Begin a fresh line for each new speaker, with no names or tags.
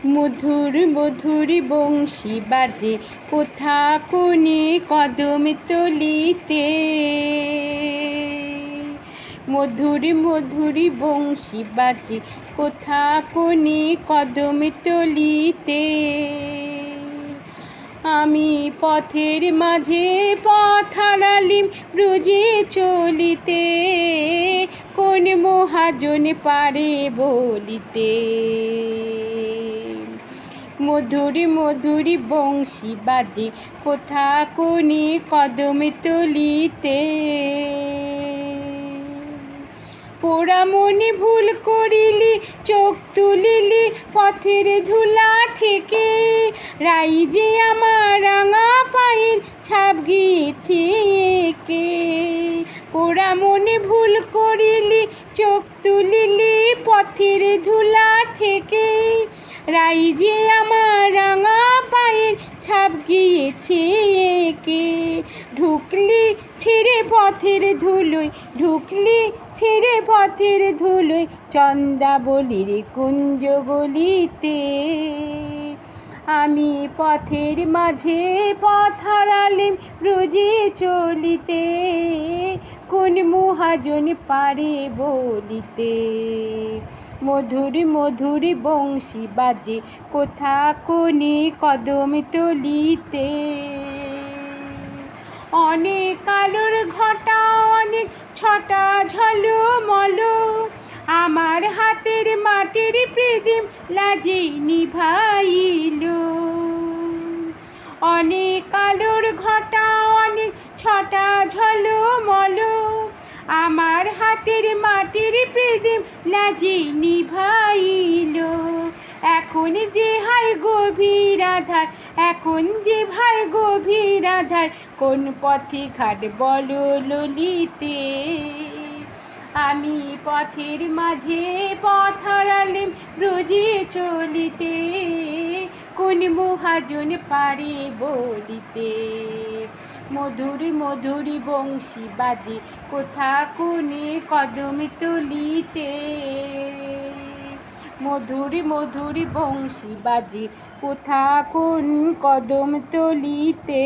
মধুর মধুর বংশী বাজে কোথা কোণে কদম তলিতে। মধুর মধুর বংশী বাজে কোথা কোণে কদম তলিতে। আমি পথের মাঝে পথ হারালিম ব্রজে চলিতে, কোন মহাজন পারে বলিতে। মধুর মধুর বংশী বাজে কোথা কোণে কদম তলিতে। পোড়া মনে ভুল করিলি চোখ তুলিলি পথের ধুলা থেকে, রাই যে আমার রাঙা পায়ের ছাপ গিয়েছে এঁকে। পোড়া মনে ভুল করিলি চোখ তুলিলি পথের ধুলা থেকে, রাই যে আমার রাঙা পায়ের ছাপ গিয়েছে এঁকে। ঢুকলি ছেড়ে পথের ধুলোয়, ঢুকলি ছেড়ে পথের ধুলোয় চন্দ্রাবলীর কুঞ্জ গলিতে। আমি পথের মাঝে পথ হারালিম ব্রজে চলিতে, কোন মহাজন পারে বলিতে। মধুর মধুর বংশী বাজে কোথা কোণে কদম তলিতে। অনেক আলোর ঘটা অনেক ছটা ঝলমল, আমার হাতের মাটির প্রদীপ লাজে নিভাইল। অনেক আলোর ঘটা অনেক ছটা ঝলমল, আমার হাতের মাটির প্রদীপ লাজে নিভাইল। এখন যে হায় গভীর আধার, এখন যে ভাই গভীর আধার, কোন পথে ঘাট বল ললিতে। আমি পথের মাঝে পথ হারালিম ব্রজে চলিতে, কোন মহাজন পারে বলিতে। মধুর মধুর বংশী বাজে কোথা কোণে কদম তলিতে। মধুর মধুর বংশী বাজে কোথা কোন কদম তলিতে।